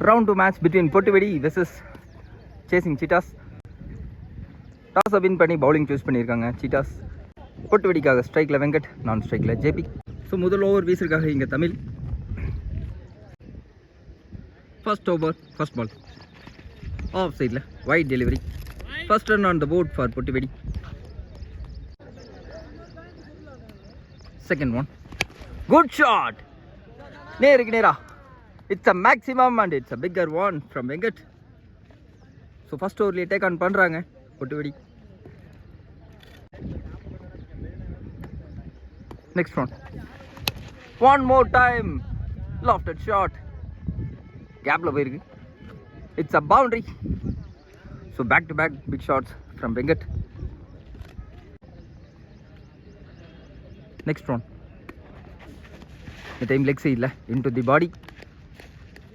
Round 2 match between Pottivedi versus Chasing Cheetahs. டாஸை win பண்ணி bowling choose பண்ணியிருக்காங்க Cheetahs. பொட்டுவெடிக்காக ஸ்ட்ரைக்கில் வெங்கட், நான் ஸ்ட்ரைக்கில் ஜேபி. ஸோ முதல் ஓவர் வீசிருக்காக இங்கே Tamil. First over first ball off சைடில் wide delivery. First run on the board for Pottuvedi. Second one, good shot, நேருக்கு நேரா. It's a maximum and it's a bigger one from Venkat. So first ஓவர்லேயே take on பண்ணுறாங்க Pottuvedi. Next one, one more time, lofted shot, கேப்ல போயிருக்கு. It's a boundary. So back to back big shots from Venkat. Next one, இந்த time leg சைடில் into the body.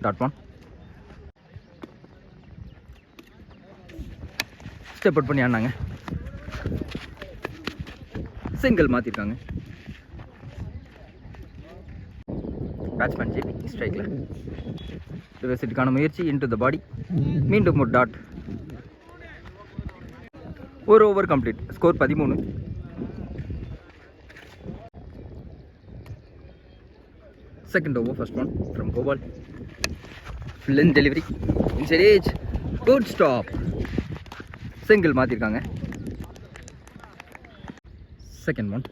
Dot one, step out பண்ணி ஆனாங்க. Single மாற்றிருக்காங்க. Batsman JP ஸ்ட்ரைக்கில். ரிவர்சிட்டுக்கான முயற்சி into the பாடி. மீண்டும் ஒரு டாட். ஒரு over complete. Score 13. Second over first one from Gopal. Fill delivery inside age, good stop. Single மாற்றிருக்காங்க. செகண்ட் ஒன்,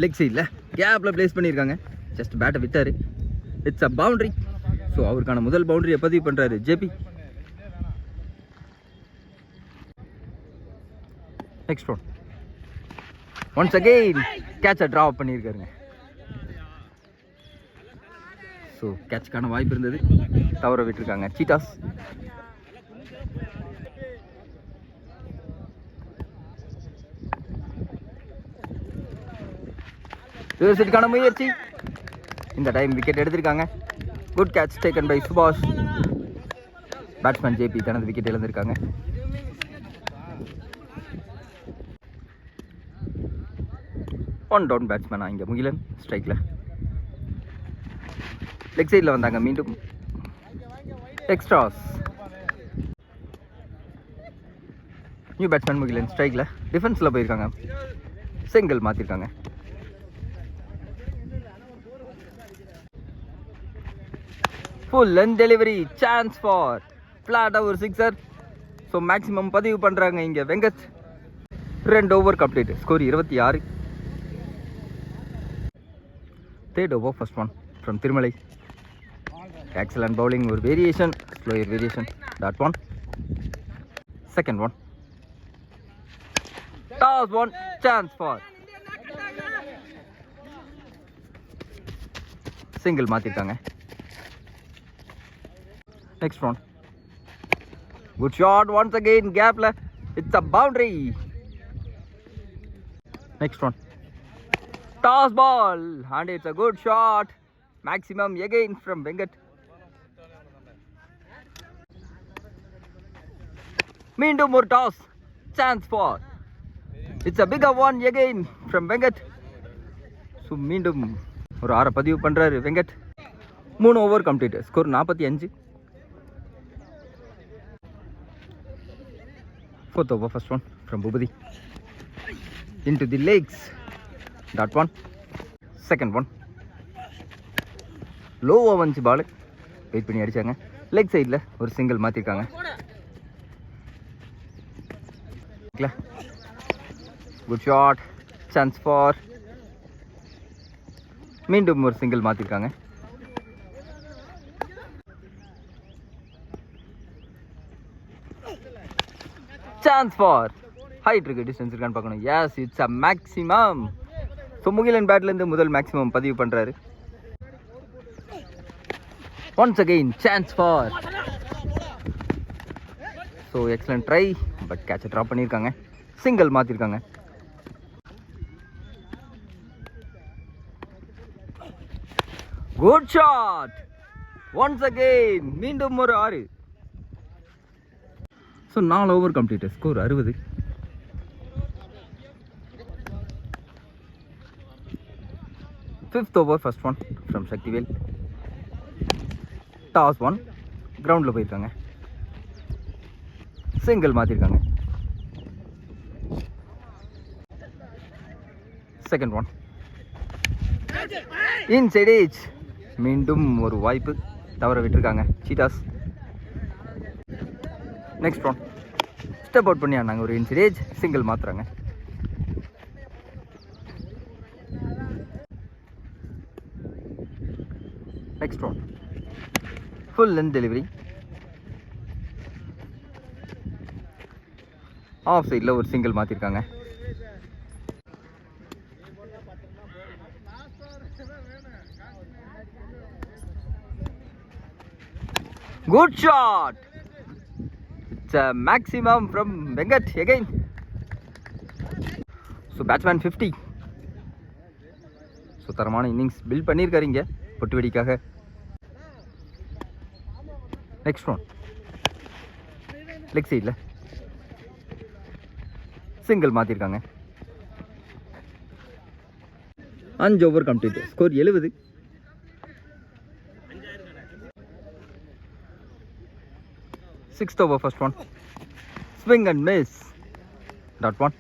லெக் சைடில் கேப்பில் பிளேஸ் பண்ணியிருக்காங்க. ஜஸ்ட் பேட்டை விட்டார். It's a boundary. ஸோ அவருக்கான முதல் பவுண்டரியை பதிவு பண்ணுறாரு JP. Next one, once again கேட்சை ட்ராப் பண்ணியிருக்காருங்க. ஸோ கேட்சுக்கான வாய்ப்பு இருந்தது, தவற விட்டுருக்காங்க சீட்டாஸ். ரிவர்சிட்டுக்கான முயற்சி. இந்த டைம் விக்கெட் எடுத்திருக்காங்க. Good catch taken by Subash. Batsman JP தனது விக்கெட் இழந்திருக்காங்க. ஒன் டவுன் பேட்ஸ்மேனா இங்கே முகிலன் ஸ்ட்ரைக்கில். லெக் சைடில் வந்தாங்க மீண்டும். எக்ஸ்ட்ராஸ். நியூ பேட்ஸ்மேன் முகிலன் ஸ்ட்ரைக்கில். டிஃபென்ஸில் போயிருக்காங்க. சிங்கிள் மாற்றிருக்காங்க. Full and delivery, chance for ஃப்ளாட்டாக ஒரு சிக்ஸர். ஸோ மேக்ஸிமம் பதிவு பண்ணுறாங்க இங்கே Venkat. 2 over complete. Score 26. Third over first one from Thirumalai. Excellent bowling, ஒரு variation, slower variation. Dot one. Second one, toss one, chance for. Single மாற்றிருக்காங்க. Next one, good shot once again, gapla. It's a boundary. Next one, toss ball and it's a good shot. Maximum again from Venkat. Meendum more toss, chance for. It's a bigger one again from Venkat. So meendum ஒரு 6 பதிவு பண்றாரு Venkat. 3 over complete. Score 45. Fourth over first one from Bhubadi into the legs. That one. Second one, low vanchu ball wait பண்ணி அடிச்சாங்க. Leg சைடில் ஒரு single மாற்றிருக்காங்க. Good shot, chance for. மீண்டும் ஒரு சிங்கிள் மாற்றிருக்காங்க. Chance for. ஹைட் இருக்கு, டிஸ்டன்ஸ் இருக்கான்னு பார்க்கணும். Yes, it's a maximum. So Mugilan பேட்லேருந்து முதல் மேக்ஸிமம் பதிவு பண்ணுறாரு. Once again chance for. So excellent try, but கேட்சை ட்ராப் பண்ணியிருக்காங்க. சிங்கிள் மாற்றிருக்காங்க. Good shot once again. மீண்டும் ஒரு 6. So 4 over complete. Score 60. Fifth over first one from Shaktivel. Toss one. கிரவுண்டில் போயிருக்காங்க. சிங்கிள் மாற்றிருக்காங்க. Second one. Inside edge. மீண்டும் ஒரு வாய்ப்பு தவற விட்டுருக்காங்க Cheetahs. Next one. Step out பண்ணி ஆனாங்க. ஒரு இன்சைட் ஏஜ். சிங்கிள் மாற்றுறாங்க. Next one. Full length delivery. Off சைடில் ஒரு சிங்கிள் மாற்றிருக்காங்க. Good shot. It's a maximum from Venkat again. So batsman 50. So தரமான இன்னிங்ஸ் பில்ட் பண்ணியிருக்காருங்க பொட்டு வெடிக்காக. Next one. லெக் சைடில் சிங்கிள் மாற்றிருக்காங்க. 5 over complete. Score 70. Sixth over, first one. Swing and miss. Dot one.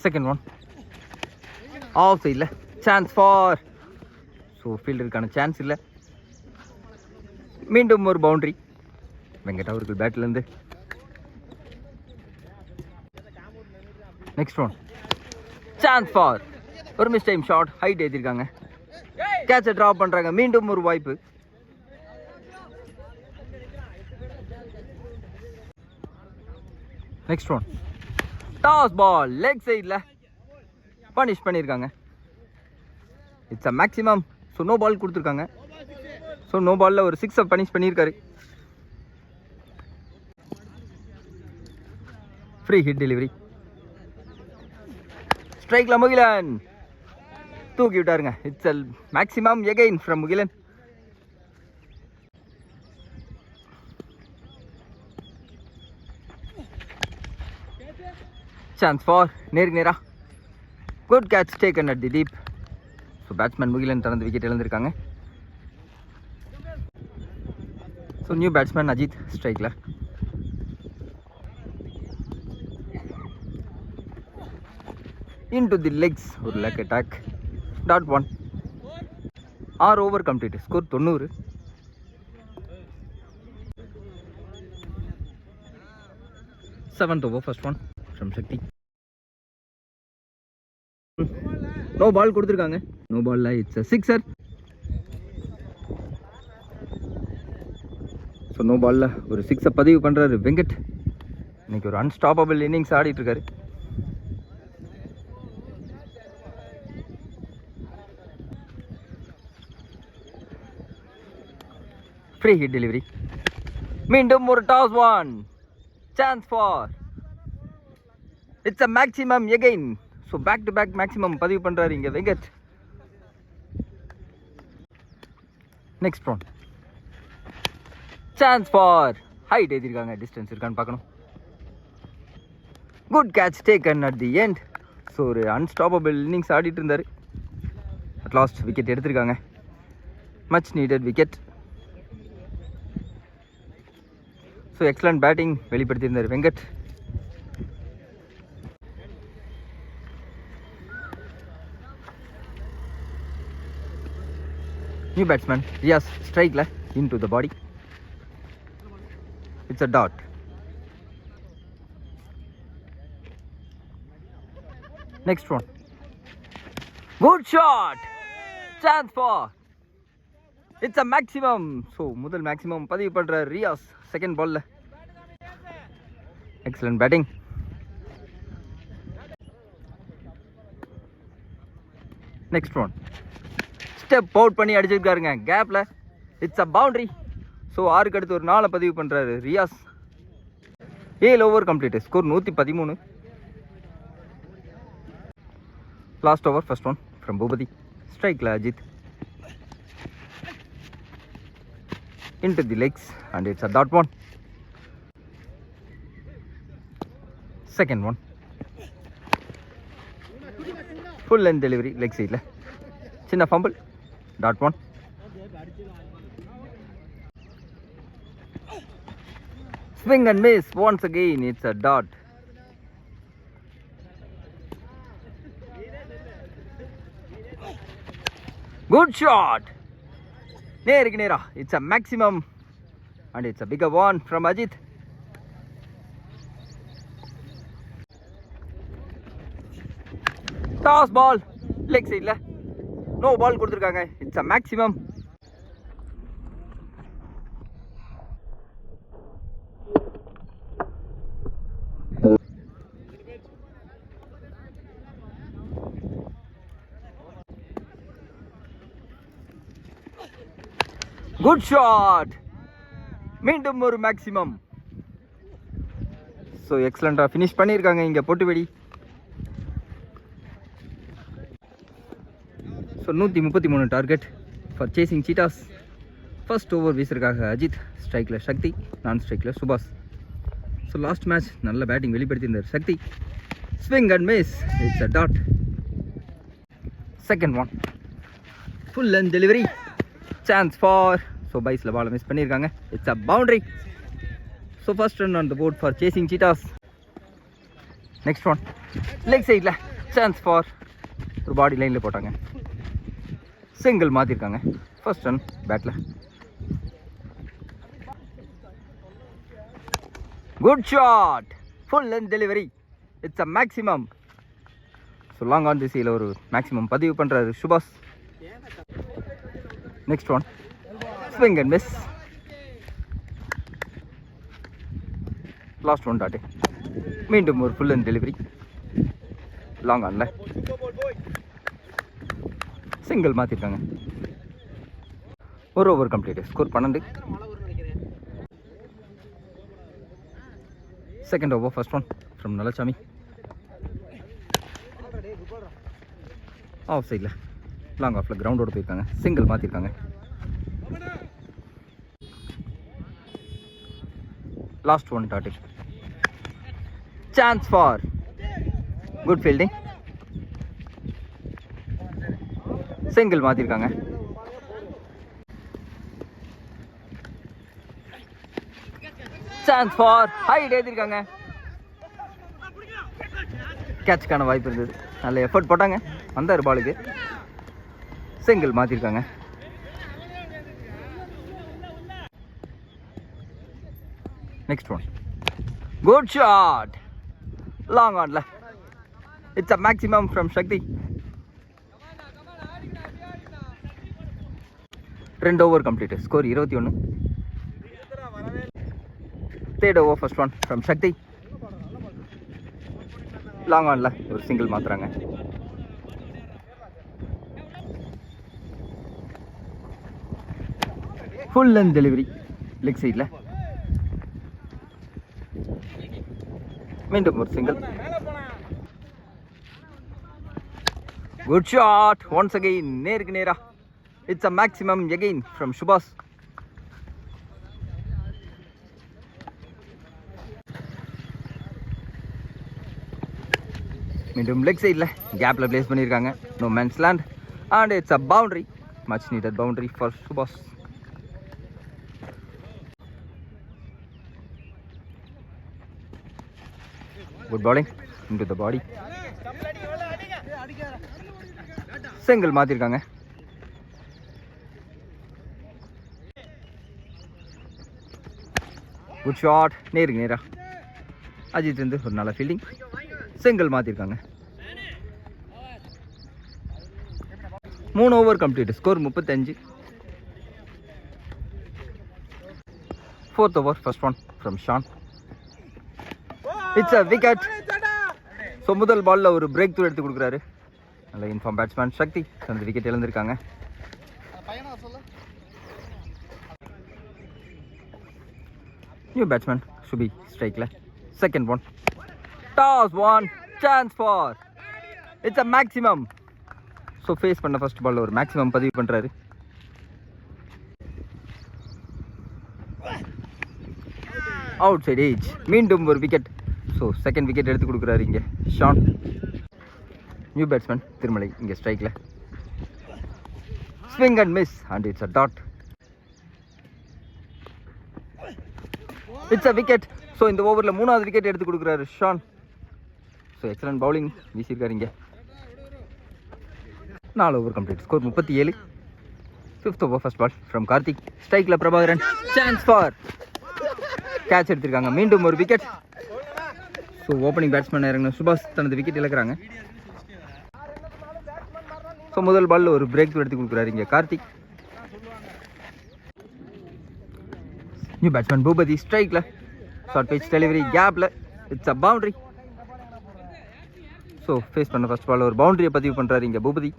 Second one. Off side. Chance for. So fielder kana chance illa. மீண்டும் ஒரு boundary Venkat அவர்கள் பேட்டில் இருந்து. Next one. Chance for. ஒரு mistime shot. Height ஏற்றிருக்காங்க. கேட்சை drop பண்ணுறாங்க. மீண்டும் ஒரு வாய்ப்பு. Next one. Toss ball. Leg சைடில் பனிஷ் பண்ணியிருக்காங்க. It's a maximum. So no ball கொடுத்துருக்காங்க. ஸோ நோ பாலில் ஒரு 6 பனிஷ் பண்ணியிருக்காரு. Free hit delivery. ஸ்ட்ரைக்கில் முகிலன் தூக்கி விட்டாருங்க. It's a maximum again from Mugilan. Chance for. நேருக்கு நேரா. Good catch taken at the deep. So batsman Mugilan தனது wicket இழந்திருக்காங்க. So new batsman Ajith ஸ்ட்ரைக்கில். Into the legs. ஒரு leg attack. Dot one. 6 over complete. Score 90. Seventh over, first one from Sakthi. No ball கொடுத்துருக்காங்க. No பால்ல it's a sixer. So no பாலில் ஒரு 6 பதிவு பண்ணுறாரு வெங்கட். இன்னைக்கு ஒரு அன்ஸ்டாப்பபிள் இன்னிங்ஸ் ஆடிட்டு இருக்காரு. Free hit delivery. மீண்டும் ஒரு toss one. Chance for. It's a maximum again. So back to back maximum பதிவு பண்ணுறாரு இங்கே Venkat. Next one. Chance for. Height எழுதியிருக்காங்க. டிஸ்டன்ஸ் இருக்கான்னு பார்க்கணும். Good catch taken at the end. So ஒரு அன்ஸ்டாப்பபிள் இன்னிங்ஸ் ஆடிட்டு இருந்தார். அட் லாஸ்ட் விக்கெட் எடுத்திருக்காங்க. Much needed wicket. So excellent batting வெளிப்படுத்தியிருந்தார் வெங்கட். நியூ பேட்ஸ்மேன் ரியாஸ் ஸ்ட்ரைக்கில். Into the body. It's a dot. Next one. Good shot. Chance for. It's a maximum. So முதல் maximum பதிவு பண்ற Riyaz second பால்ல. Excellent batting. Next one. Step out பண்ணி அடிச்சிருக்காருங்க கேப்ல. It's a boundary. So 6க்கு அடுத்து ஒரு 4 பதிவு பண்ணுறாரு Riyaz. 7 over complete. Score 113. Last over, first one from Boopathi. ஸ்ட்ரைக்கில் Ajith. Into the legs and it's a dot one. Second one. Full length delivery leg சைடில். சின்ன fumble. Dot one. Swing and miss once again. It's a dot. Good shot. நேருக்கு நேரா. It's a maximum and it's a bigger one from Ajit. Toss ball. Leg side la. No ball கொடுத்திருக்காங்க. It's a maximum. Good shot. மீண்டும் ஒரு maximum. So எக்ஸலண்ட்டாக finish பண்ணியிருக்காங்க இங்கே Pottuvedi. So 133 target for chasing Cheetahs. First over வீசருக்காக அஜித், ஸ்ட்ரைக்கில் சக்தி, நான் ஸ்ட்ரைக்கில் சுபாஷ். ஸோ லாஸ்ட் மேட்ச் நல்ல பேட்டிங் வெளிப்படுத்தியிருந்தார் Sakthi. Swing and miss. It's a dot. Second one. Full and delivery. Chance for. So பைஸில் பாலை மிஸ் பண்ணியிருக்காங்க. It's a boundary. So first run on the board for chasing Cheetahs. Next one. Leg சைடில் chance for. ஒரு பாடி லைனில் போட்டாங்க. Single மாற்றிருக்காங்க. First run பேட்டில். Good shot. Full and delivery. It's a maximum. So long on திசையில் ஒரு maximum பதிவு பண்ணுறாரு Subash. Next one. Swing and miss. Last one dot. மீண்டும் ஒரு ஃபுல் அண்ட் டெலிவரி. லாங் ஆனில் சிங்கிள் மாற்றிருக்காங்க. ஒரு over complete. Score 12. Second over first one from Nallasamy. Off சைடில் லாங் ஆஃபில் கிரவுண்டோடு போயிருக்காங்க. சிங்கிள் மாற்றிருக்காங்க. Last one dot. Chance for. Good fielding. Single மாற்றிருக்காங்க. Chance for. ஹைட் ஏற்றிருக்காங்க. கேட்சுக்கான வாய்ப்பு இருந்தது. நல்ல எஃபர்ட் போட்டாங்க. வந்தார் பாலுக்கு. சிங்கிள் மாற்றிருக்காங்க. Next one. Good shot. லாங் ஆன்ல. It's a maximum from Sakthi. 2 over complete. Score 21. Third over first one from Sakthi. லாங் ஆன்ல ஒரு சிங்கிள் மாத்துறாங்க. Full and delivery. லெக் சைடில் மீண்டும் ஒரு single. Good shot once again. நேருக்கு நேரா. It's a maximum again from Subash. மீண்டும் லெக் சைடில் கேப்பில் பிளேஸ் பண்ணியிருக்காங்க. No man's land and it's a boundary. Much needed boundary for Subash. Good bowling into the body. Single மாற்றிருக்காங்க. Good shot. நேருக்கு நேரா. அஜித் வந்து ஒரு நல்ல ஃபீல்டிங். சிங்கிள் மாற்றிருக்காங்க. 3 over complete. Score 35. Fourth over first one from Shan. It's a wicket. So முதல் பாலில் ஒரு பிரேக் த்ரூ எடுத்து கொடுக்குறாரு. நல்ல இன்ஃபார்ம் பேட்ஸ்மேன் சக்தி. அந்த விக்கெட் இழந்திருக்காங்க. நியூ பேட்ஸ்மேன் சுபி ஸ்ட்ரைக்கில். Second one. Toss one. Chance for. It's a maximum. So face பண்ண ஃபர்ஸ்ட் பாலில் ஒரு மேக்ஸிமம் பதிவு பண்ணுறாரு. Outside edge. மீண்டும் ஒரு விக்கெட். ஸோ செகண்ட் விக்கெட் எடுத்து கொடுக்குறாரு இங்கே ஷான். நியூ பேட்ஸ்மேன் திருமலை இங்கே ஸ்ட்ரைக்கில். Swing and miss, and it's a dot. It's a wicket. So இந்த ஓவரில் 3வது விக்கெட் எடுத்து கொடுக்குறாரு ஷான். ஸோ எக்ஸலண்ட் பவுலிங் வீசியிருக்காரு இங்கே. 4 over complete. Score 37. 5th over first ball from Karthik. ஸ்ட்ரைக்கில் பிரபாகரன். சான்ஸ் ஃபார் கேட்ச் எடுத்திருக்காங்க. மீண்டும் ஒரு விக்கெட். ஸோ ஓப்பனிங் பேட்ஸ்மேன் இறங்கின சுபாஷ் தனது விக்கெட் இழக்கிறாங்க. ஸோ முதல் பாலில் ஒரு பிரேக் த்ரூ எடுத்து கொடுக்குறாரு இங்கே கார்த்திக். நியூ பேட்ஸ்மேன் பூபதி ஸ்ட்ரைக்கில். ஷார்ட் பிச் டெலிவரி கேப்பில். It's a boundary. So face பண்ண ஃபர்ஸ்ட் பால் ஒரு பவுண்டரியை பதிவு பண்ணுறாரு இங்கே பூபதி.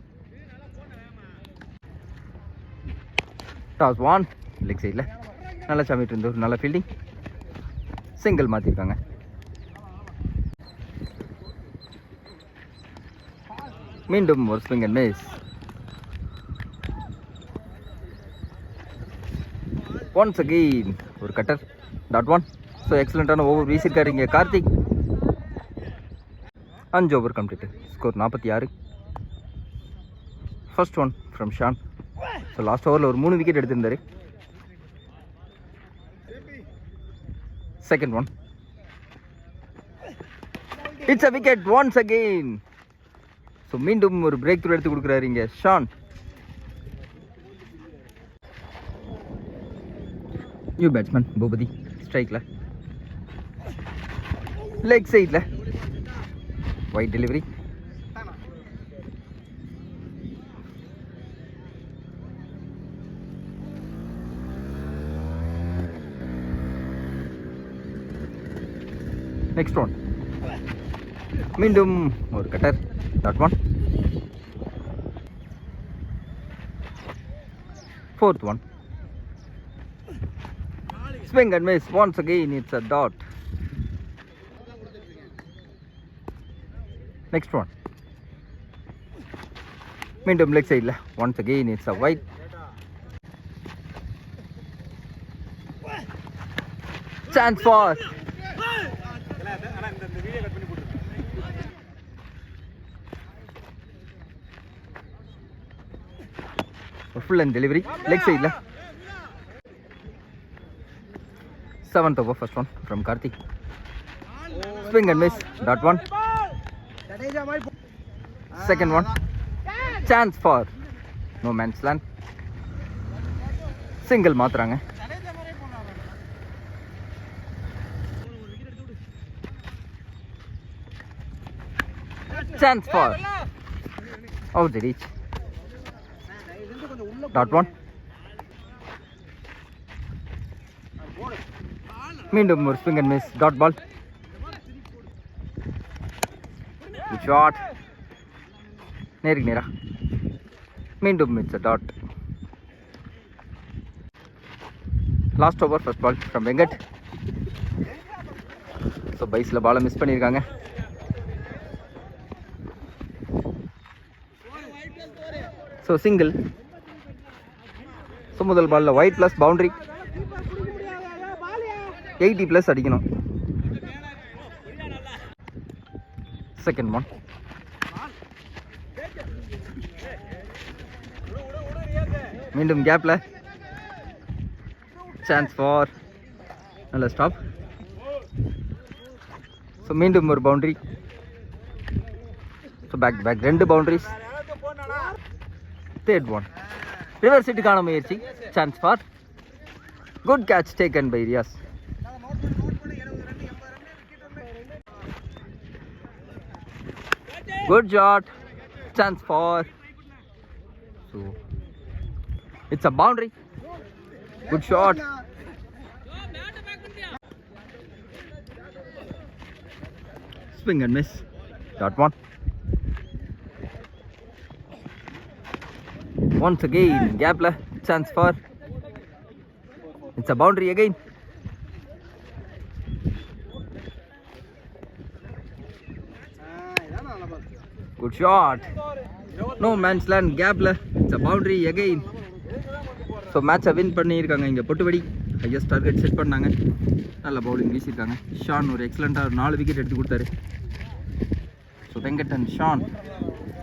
டாஸ் 1 லெக் சைடில் நல்லா சாமிட்டு இருந்த ஒரு நல்ல ஃபீல்டிங். சிங்கிள் மாற்றிருக்காங்க. மீண்டும் ஒரு swing and miss. Once again ஒரு கட்டர். டாட் 1. ஸோ எக்ஸலண்ட்டான ஓவர் வீசியிருக்காரு இங்கே Karthik. 5 over complete. Score 46. First one from Shan. So last ஓவரில் ஒரு 3 விக்கெட் எடுத்திருந்தார். Second one. It's a wicket once again. So மீண்டும் ஒரு பிரேக் த்ரூ எடுத்து கொடுக்குறாரு இங்கே ஷான். நியூ பேட்ஸ்மேன் பூபதி ஸ்ட்ரைக்கில். லெக் சைடில் வைட் டெலிவரி. Next one. மீண்டும் ஒரு cutter. Dot 1. Fourth one. Swing and miss. Once again, it's a dot. Next one. Meandum leg side. Once again, it's a wide. Chance for. Full and delivery. Leg side. 7th over first one from Karthik. Swing and miss. Dot 1. Second one. Chance for. No man's land. Single மாத்துறாங்க. Chance for. Out the reach. Dot 1. மீண்டும் ஒரு swing and miss. Dot ball. Shot நேருக்கு நேரா. மீண்டும் it's a dot. Last over first ball from Venkat. So பைஸில் பாலை miss பண்ணியிருக்காங்க. So single. So முதல் பாலில் ஒயிட் ப்ளஸ் பவுண்டரி. 80+ அடிக்கணும். Second one. மீண்டும் கேப்ல. Chance for. நல்ல ஸ்டாப். ஸோ மீண்டும் ஒரு boundary. So back back 2 boundaries. Third one. Reverse ஹிட்டுக்கான முயற்சி. Chance for. Good catch taken by Riyaz. Good shot. Chance for. So it's a boundary. Good shot. Swing and miss. Dot 1. Once again, Gapla. Chance for. It's a boundary again. Good shot. No man's land. Gapla. It's a boundary again. So மேட்சை win பண்ணியிருக்காங்க இங்கே பொட்டுவடி. Highest target set பண்ணாங்க. நல்ல bowling வீசியிருக்காங்க. Shawn ஒரு எக்ஸலண்ட்டாக 4 wicket எடுத்து கொடுத்தாரு. So Venkat and Shawn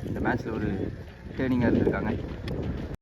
இந்த மேட்ச்சில் ஒரு டேர்னிங்காக இருந்திருக்காங்க.